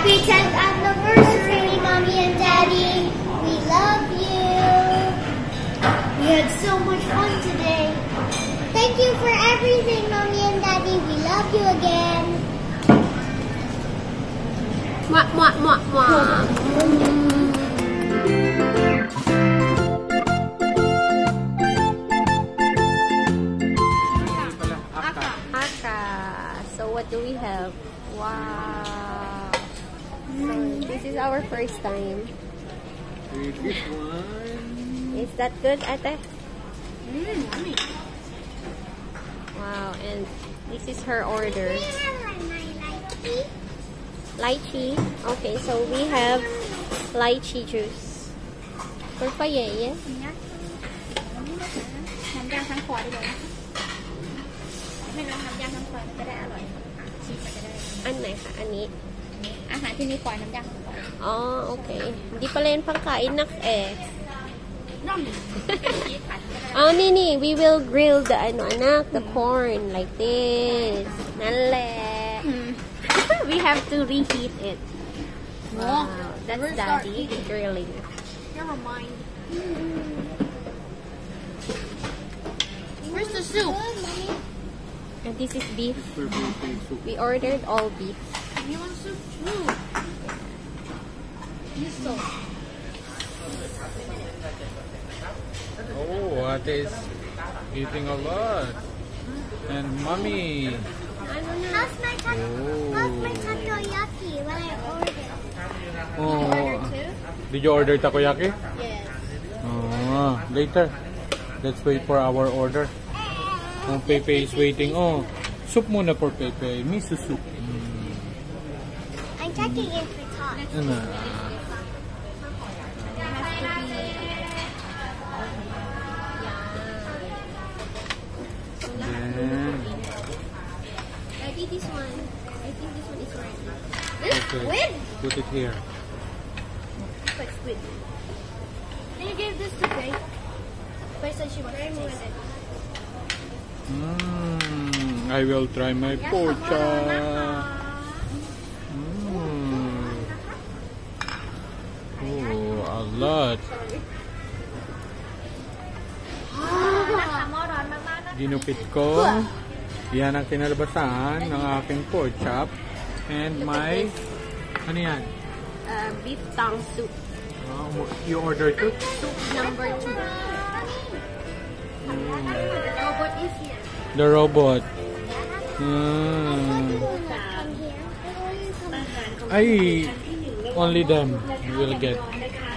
Happy 10th anniversary, Mommy and Daddy. We love you. We had so much fun today. Thank you for everything, Mommy and Daddy. We love you again. Mwah, mwah, mwah, mwah. So what do we have? Wow. So this is our first time. This one. Is that good, ate? Yummy. Wow, and this is her order. Do you have my lychee? Lychee. Okay, so we have lychee juice. ตัวไฟใหญ่ๆ น้ำยาทั้งขวดเลยไม่น้องน้ำยาทั้งขวดมันจะได้อร่อยชิมมันจะได้ อันไหนคะ อันนี้ อาหารที่มีควายน้ำยาทั้งขวด อ๋อ โอเค Di pala yun pangkain nak eh. น้อง Oh, nini, we will grill the ano anak, the corn like this. Nale. We have to reheat it. Wow, that's daddy grilling. Never mind. Where's the soup? And this is beef. We ordered all beef. You want soup too? You so. Oh, what is eating a lot? And mommy. How's my takoyaki when I ordered? Oh, did you order takoyaki? Yes. Oh, later. Let's wait for our order. Oh, Pepe is waiting. Oh, soup muna for Pepe. Miso soup. I'm checking if it's hot. Ano? Daddy, this one. I think this one is ready. Okay. Put it here. Like squid. Can you give this to Faye? Faye said she wants to taste it. I will try my pocha. Oh, a lot. Ginupit ko. Yan ang kinalabasan ng aking pork chop. And my... Ano yan? Beef tongue soup. You ordered it? Soup number 2. The robot is here. The robot. Ay, only them will get.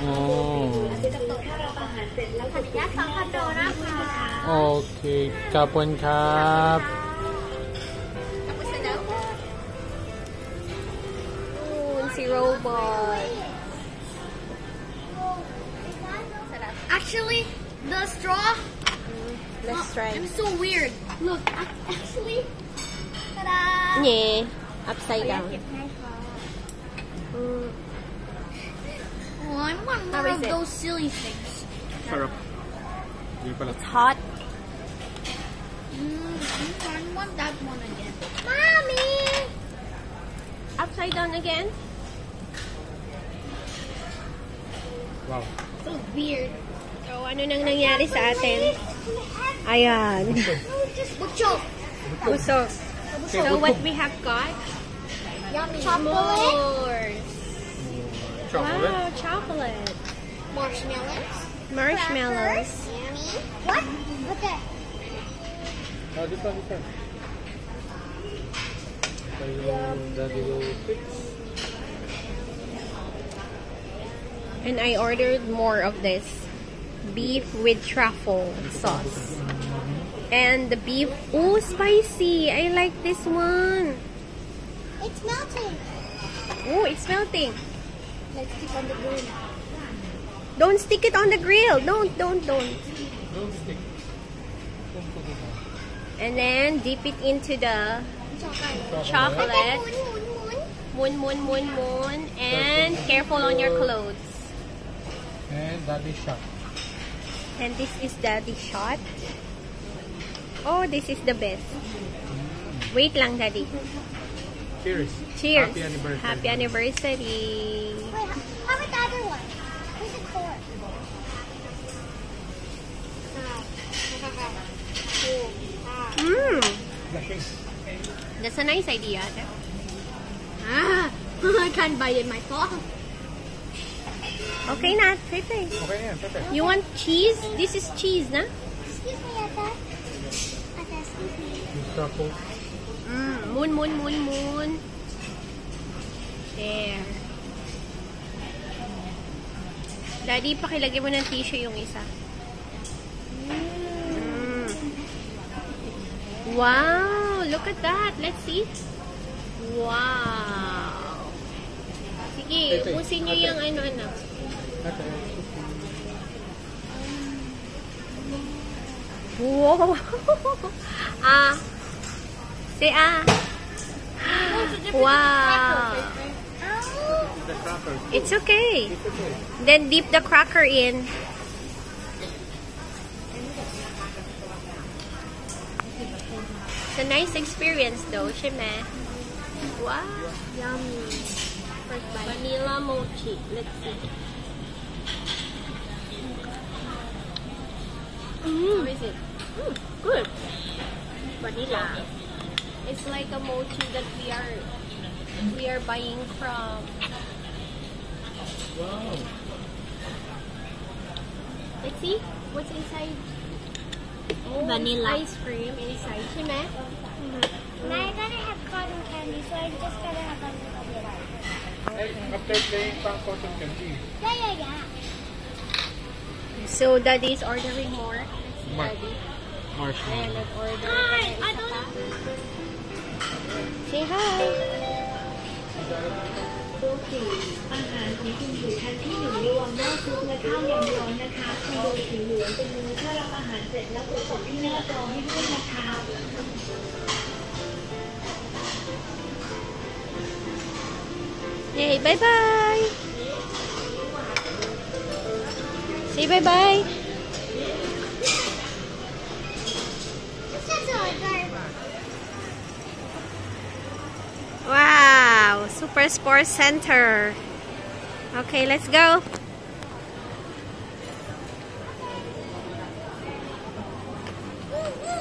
Oh. Okay. Kapon kap. Oh, si robot. Actually, the straw. Let's try. I'm so weird. Look, actually. Ta-da! Yeah. Upside down. Oh, I want How more is of it? those silly things. Sarap. Hindi pala. It's hot. I want that one again. Mommy! Upside down again. Wow. So weird. So, ano nang nangyari sa atin? Ayan. Butchok. Busog. So, what we have got? Yummy. More. Chocolate. Wow, chocolate. Marshmallows. Marshmallows. Yummy. What? What's that? Oh, dito. Daddy will fix. And I ordered more of this. Beef with truffle sauce. And the beef, oh, spicy. I like this one. It's melting. Oh, it's melting. Let's stick on the grill. Don't stick it on the grill. Don't. Don't stick. And then dip it into the chocolate. Moon. And careful on your clothes. And daddy shot. And this is daddy shot. Oh, this is the best. Wait lang, daddy. Cheers. Cheers. Happy anniversary. Happy anniversary. Wait, how about the other one? Where's the fork? Mmm. Flashing. That's a nice idea. I can't buy it myself. Okay na, Pepe. Okay yan, Pepe. You want cheese? This is cheese, na? Excuse me, Ate. Ate, excuse me. Truffle. Moon. There. Daddy, pakilagay mo ng tissue yung isa. Wow! Look at that! Let's see. Wow! Sige, ubusin niyo yung ano-ano. Wow! Say Wow! The cracker. It's okay. It's okay. Then dip the cracker in. It's a nice experience though, Shime. Wow! Yummy. First bite. Vanilla mochi. Let's see. How is it? Good. Vanilla. It's like a mochi that we are buying from. Wow. Let's see what's inside. Oh, Vanilla. ice cream inside. Shime? Now I gotta have cotton candy, so I just gotta have a little bit. After playing pang cotton candy. Yeah. So Daddy is ordering more. Daddy. Marshmallow. Ayan, nag-order. Hi, Isa I don't pa. know. Say hi. อาหารของคุณอยู่ชั้นที่1ระวังหม้อซุปและข้าวยังร้อนนะคะคุณดูสีเหลืองเป็นมือถ้ารับอาหารเสร็จแล้วกดที่หน้าจอให้ด้วยนะคะ Hey, bye-bye. Say bye-bye. Wow, Super Sports Center. Okay, let's go.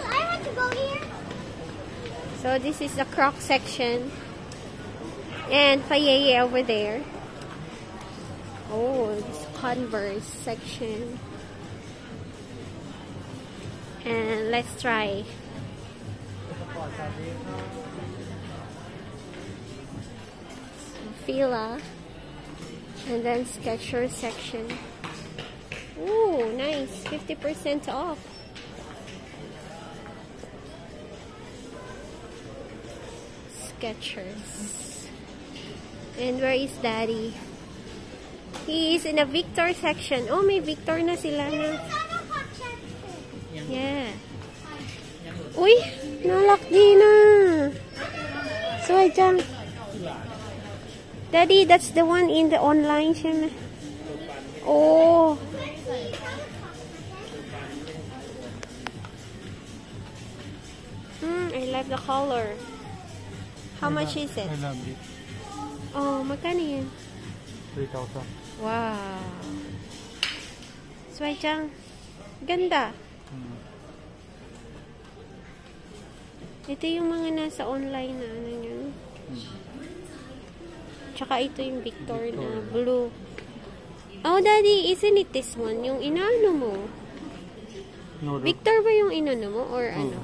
I want to go here. So this is the Croc section. And Fayeye over there. Oh, this Converse section. And let's try. Fila. And then Skechers section. Ooh, nice. 50% off. Skechers. And where is Daddy? He is in a Victor section. Oh, may Victor na sila na. Yeah. Uy, nalakdi na. So, dyan. Daddy, that's the one in the online siya. Oh. I like the color. How much is it? I love it. Oh, magkano yan? 3,000. Wow. Sway-chang. Ganda. Ito yung mga nasa online na ano yun. Tsaka ito yung Victor na blue. Oh, Daddy, isn't it this one? Yung inaano mo? No, Victor ba yung inano mo? Or ano?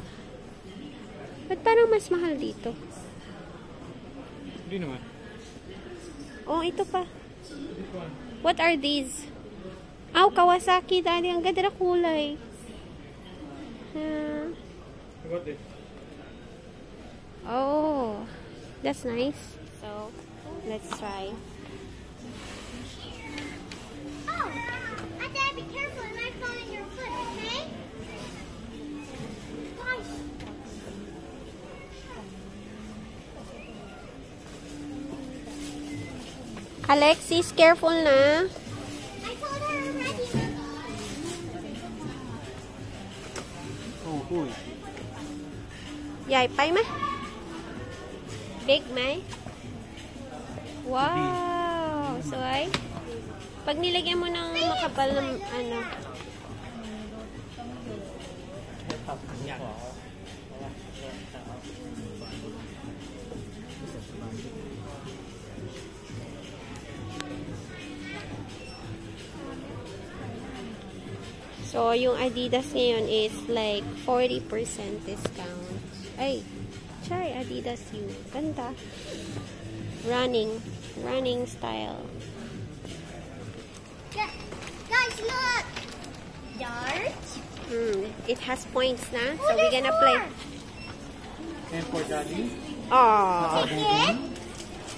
Ba't parang mas mahal dito? Hindi naman. Oh, ito pa. What are these? Oh, Kawasaki, Daddy. Ang ganda na kulay. What is? Oh, that's nice. So, let's try. Oh, I gotta be careful. It might fall in your foot, okay? Gosh. Alexis, careful na. I told her already. Oh, uy. Yay, pay ma? Big, May? Wow! Suway? Pag nilagyan mo ng makapal ng ano. So, yung Adidas ngayon is like 40% discount. Ay, try Adidas U. Ganda. Running style. Guys, look! Dart. It has points na. So, we're gonna play. And for daddy? Aww. Ticket.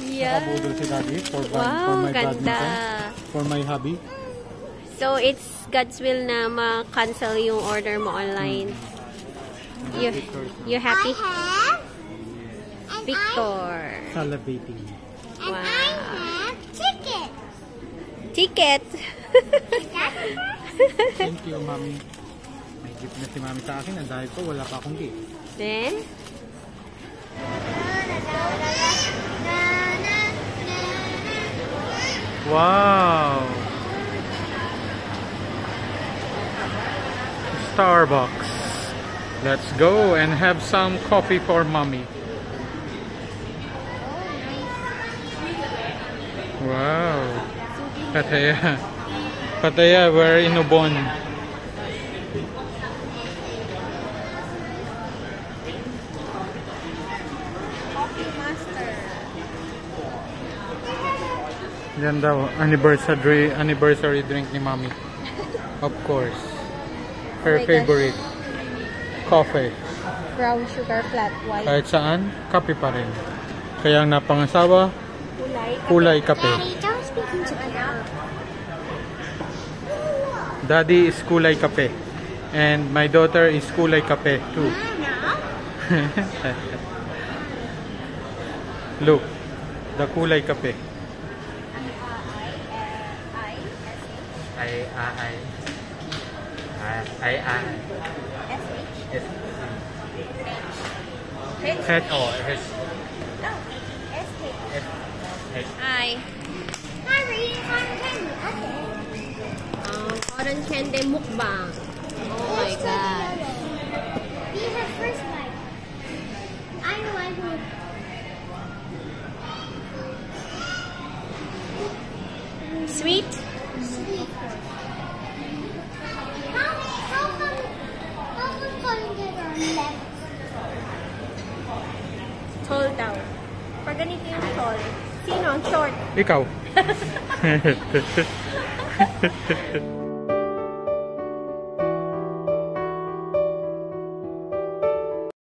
Yeah. Nakabudol si daddy for Wow, my ganda. badminton. For my hobby. So, it's God's will na ma-cancel yung order mo online. You happy? I have. And Victor. Salivating. And Wow. I have ticket. Ticket. Thank you, Mami. May gift na si Mami sa akin. Ang dahil ko, wala pa akong gift. Then, Wow! Starbucks. Let's go and have some coffee for Mommy. Wow. Pataya. Pataya, we're in Ubon. Yan daw, anniversary drink ni Mommy. Of course. Her Oh my gosh. favorite. Coffee. brown sugar flat white. Kahit saan, kape pa rin. Kaya ang napangasawa, kulay kape. Daddy, don't speak into the mouth. Daddy is kulay kape. And my daughter is kulay kape too. Look, the kulay kape. Hi. Hi, we're eating cotton candy. Okay. Cotton candy mukbang. Oh my Let's try god. the other. We have first bite. I know I will. Sweet? Sweet. How come cotton candy are left? Tall daw. Pag ganito yung tall. Sino? Short. Ikaw.